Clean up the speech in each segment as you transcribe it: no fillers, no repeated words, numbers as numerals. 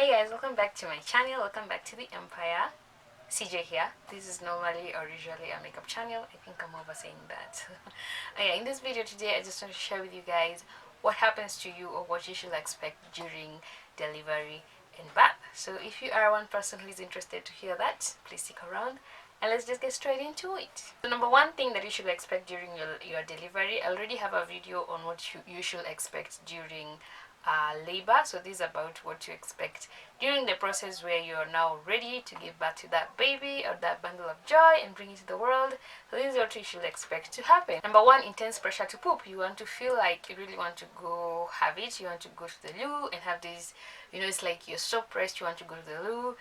Hey guys, welcome back to my channel. Welcome back to the Empire. CJ here. This is normally or usually a makeup channel. I think I'm over saying that. Okay, in this video today, I just want to share with you guys what happens to you or what you should expect during delivery and birth. So if you are one person who is interested to hear that, please stick around and let's just get straight into it. So number one thing that you should expect during your delivery, I already have a video on what you should expect during labor. So this is about what to expect during the process where you're now ready to give birth to that baby or that bundle of joy and bring it to the world. So this is what you should expect to happen. Number one, intense pressure to poop. You want to feel like you really want to go have it. You want to go to the loo and have this, it's like you're so pressed you want to go to the loo.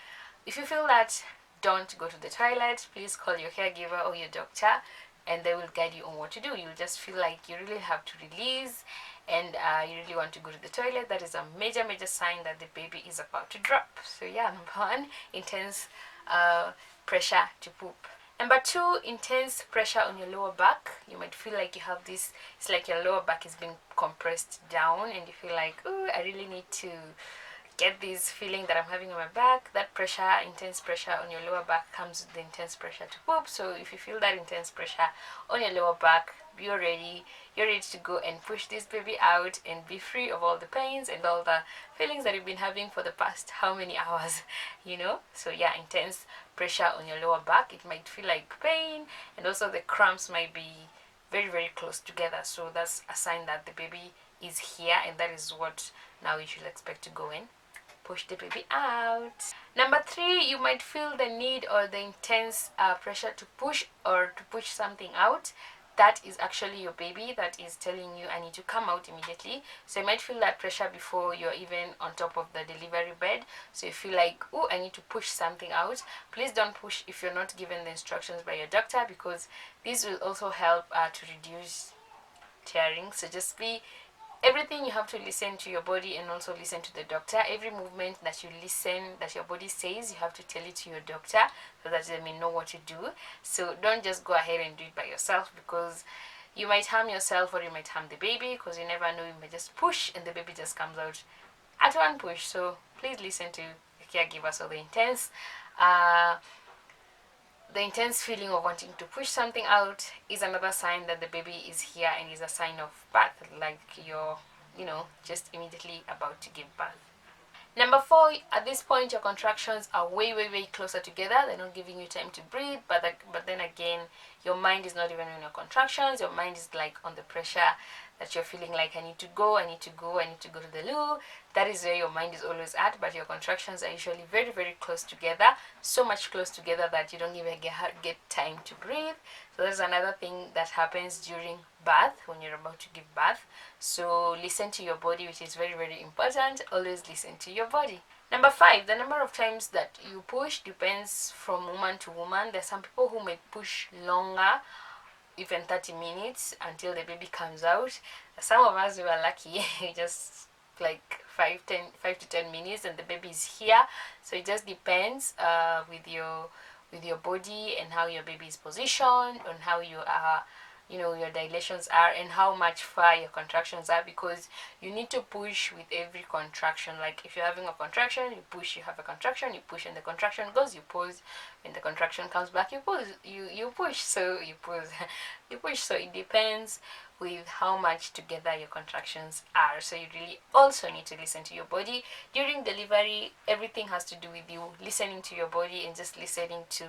If you feel that, don't go to the toilet. Please call your caregiver or your doctor and they will guide you on what to do. You'll just feel like you really have to release and you really want to go to the toilet. That is a major sign that the baby is about to drop. So yeah, number one, intense pressure to poop. Number two, intense pressure on your lower back. You might feel like you have this, it's like your lower back is being compressed down and you feel like, oh, I really need to get this feeling that I'm having on my back. That pressure, intense pressure on your lower back comes with the intense pressure to poop. So if you feel that intense pressure on your lower back, you're ready to go and push this baby out and be free of all the pains and all the feelings that you've been having for the past how many hours, So yeah, intense pressure on your lower back. It might feel like pain and also the cramps might be very close together. So that's a sign that the baby is here and that is what now you should expect to go in. Push the baby out. Number three, you might feel the need or the intense pressure to push something out. That is actually your baby that is telling you, I need to come out immediately. So you might feel that pressure before you're even on top of the delivery bed. So you feel like, oh, I need to push something out. Please don't push if you're not given the instructions by your doctor, because this will also help to reduce tearing. So just everything you have to listen to your body and also listen to the doctor. Every movement that you listen, that your body says, you have to tell it to your doctor so that they may know what to do. So don't just go ahead and do it by yourself, because you might harm yourself or you might harm the baby, because you never know. You may just push and the baby just comes out at one push. So please listen to the caregiver. So the intense feeling of wanting to push something out is another sign that the baby is here and is a sign of birth, like you're, just immediately about to give birth. Number four, at this point, your contractions are way closer together. They're not giving you time to breathe, but then again, your mind is not even on your contractions. Your mind is like on the pressure that you're feeling like, I need to go to the loo. That is where your mind is always at, but your contractions are usually very close together. So much close together that you don't even get time to breathe. So that's another thing that happens during birth, when you're about to give birth. So listen to your body, which is very important. Always listen to your body. Number five, the number of times that you push depends from woman to woman. There's some people who may push longer, even 30 minutes until the baby comes out. Some of us, we were lucky, just like 5 to 10 minutes and the baby is here. So it just depends with your body and how your baby is positioned, on how you are, your dilations are, and how much far your contractions are, because you need to push with every contraction. Like if you're having a contraction, you push, you have a contraction, you push, and the contraction goes, you pause, when the contraction comes back, you pause, you push, so you pause, you push. So it depends with how much together your contractions are. So you really also need to listen to your body during delivery. Everything has to do with you listening to your body and just listening to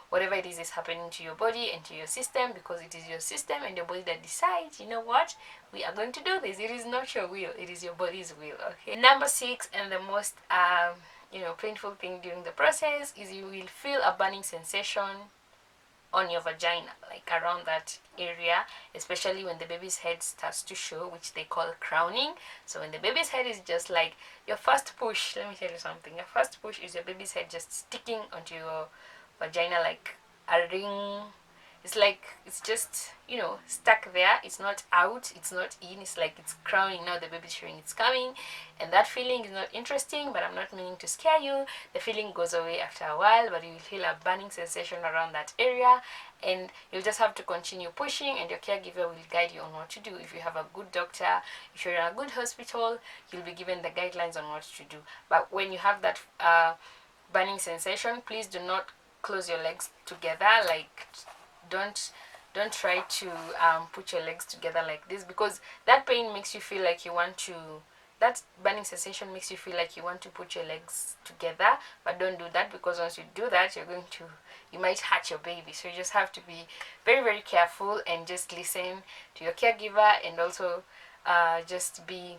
whatever it is happening to your body and to your system, because it is your system and your body that decides, what, we are going to do this. It is not your will, it is your body's will. Okay. Number six, and the most painful thing during the process, is you will feel a burning sensation on your vagina, like around that area, especially when the baby's head starts to show, which they call crowning. So when the baby's head is just like your first push, let me tell you something, your first push is your baby's head just sticking onto your vagina like a ring. It's like it's just, you know, stuck there. It's not out, it's not in. It's like it's crowning now. The baby's showing it's coming, and that feeling is not interesting. But I'm not meaning to scare you. The feeling goes away after a while, but you will feel a burning sensation around that area, and you'll just have to continue pushing, and your caregiver will guide you on what to do. If you have a good doctor, if you're in a good hospital, you'll be given the guidelines on what to do. But when you have that burning sensation, please do not close your legs together. Like, don't try to put your legs together like this, because that pain makes you feel like you want to, that burning sensation makes you feel like you want to put your legs together. But don't do that, because once you do that, you might hurt your baby. So you just have to be very, very careful and just listen to your caregiver, and also just be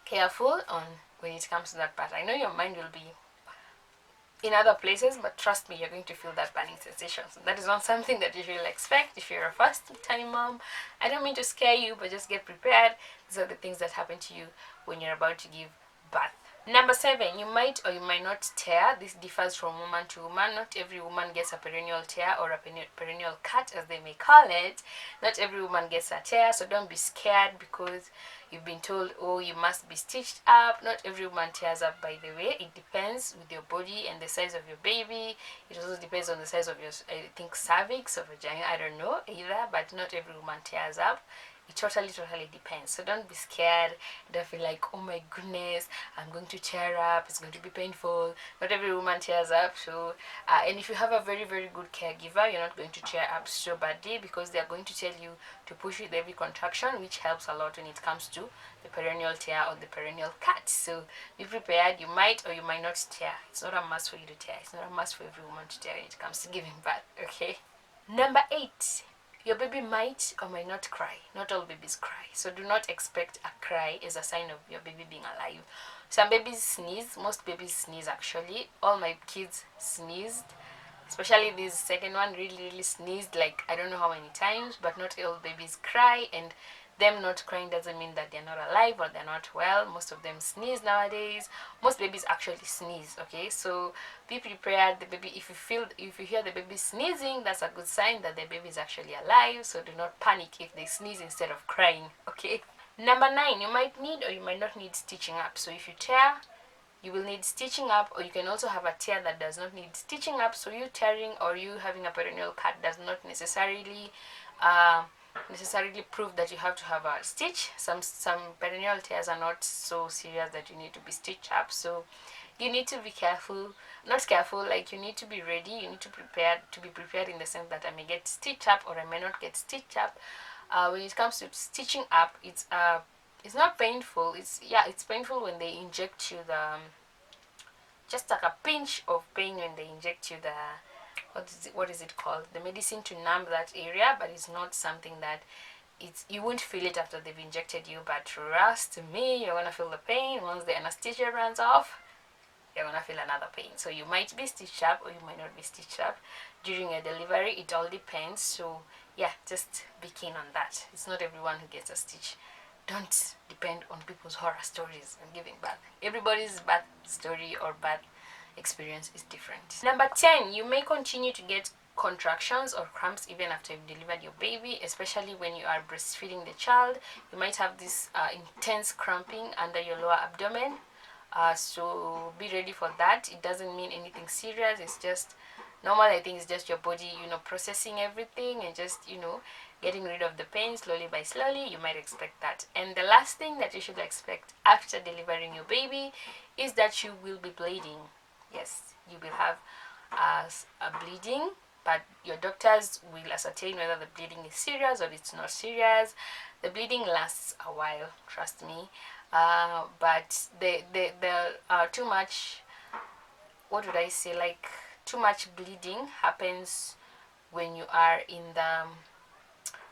careful on when it comes to that part. I know your mind will be in other places, but trust me, you're going to feel that burning sensation. So that is not something that you should expect if you're a first time mom. I don't mean to scare you, but just get prepared. These are the things that happen to you when you're about to give birth. Number 7, you might or you might not tear. This differs from woman to woman. Not every woman gets a perineal tear, or a perineal cut, as they may call it. Not every woman gets a tear, so don't be scared because you've been told, oh, you must be stitched up. Not every woman tears up, by the way. It depends with your body and the size of your baby. It also depends on the size of your, I think, cervix or vagina. I don't know either, but not every woman tears up. It totally depends. So don't be scared. Don't feel like, oh my goodness, I'm going to tear up, it's going to be painful. Not every woman tears up. So and if you have a very, very good caregiver, you're not going to tear up so badly, because they're going to tell you to push with every contraction, which helps a lot when it comes to the perineal tear or the perineal cut. So be prepared. You might or you might not tear. It's not a must for you to tear. It's not a must for every woman to tear when it comes to giving birth. Okay. Number 8, your baby might or might not cry. Not all babies cry. So do not expect a cry as a sign of your baby being alive. Some babies sneeze. Most babies sneeze, actually. All my kids sneezed. Especially this second one really, really sneezed, like I don't know how many times. But not all babies cry, and them not crying doesn't mean that they're not alive or they're not well. Most of them sneeze nowadays. Most babies actually sneeze. Okay, so be prepared. The baby, if you hear the baby sneezing, that's a good sign that the baby is actually alive. So do not panic if they sneeze instead of crying. Okay. Number 9, you might need or you might not need stitching up. So if you tear, you will need stitching up, or you can also have a tear that does not need stitching up. So you tearing or you having a perineal cut does not necessarily prove that you have to have a stitch. Some perineal tears are not so serious that you need to be stitched up. So you need to be careful, not careful, like you need to be ready. You need to be prepared in the sense that I may get stitched up or I may not get stitched up. When it comes to stitching up, it's not painful. It's painful when they inject you the just like a pinch of pain when they inject you the what is it called, the medicine to numb that area. But it's not something that you won't feel it after they've injected you. But trust me, you're gonna feel the pain once the anesthesia runs off. You're gonna feel another pain. So you might be stitched up or you might not be stitched up during a delivery. It all depends. So yeah, just be keen on that. It's not everyone who gets a stitch. Don't depend on people's horror stories and giving birth. Everybody's birth story or birth experience is different. Number 10, you may continue to get contractions or cramps even after you've delivered your baby, especially when you are breastfeeding the child. You might have this intense cramping under your lower abdomen. So be ready for that. It doesn't mean anything serious. It's just normal. I think it's just your body, processing everything and just, getting rid of the pain slowly by slowly. You might expect that. And the last thing that you should expect after delivering your baby is that you will be bleeding. Yes, you will have a bleeding, but your doctors will ascertain whether the bleeding is serious or it's not serious. The bleeding lasts a while, trust me. But the too much, what would I say, like too much bleeding happens when you are in the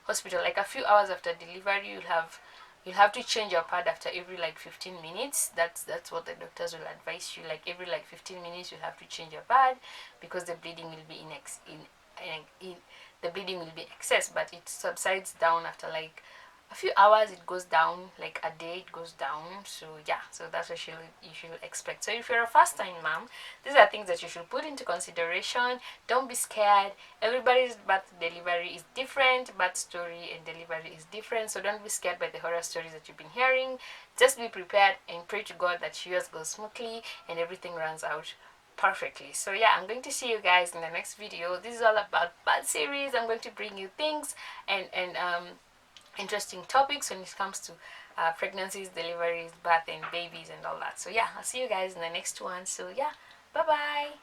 hospital. Like a few hours after delivery, you'll have to change your pad after every 15 minutes. That's what the doctors will advise you. Like every 15 minutes you'll have to change your pad, because the bleeding will be the bleeding will be excess, but it subsides down after a a few hours it goes down, like a day it goes down. So yeah, so that's what you should expect. So if you're a first time mom, these are things that you should put into consideration. Don't be scared. Everybody's birth delivery is different, birth story and delivery is different, so don't be scared by the horror stories that you've been hearing. Just be prepared and pray to God that yours goes smoothly and everything runs out perfectly. So yeah, I'm going to see you guys in the next video. This is all about birth series. I'm going to bring you things and interesting topics when it comes to pregnancies, deliveries, birth, and babies, and all that. So yeah, I'll see you guys in the next one. So yeah, bye bye.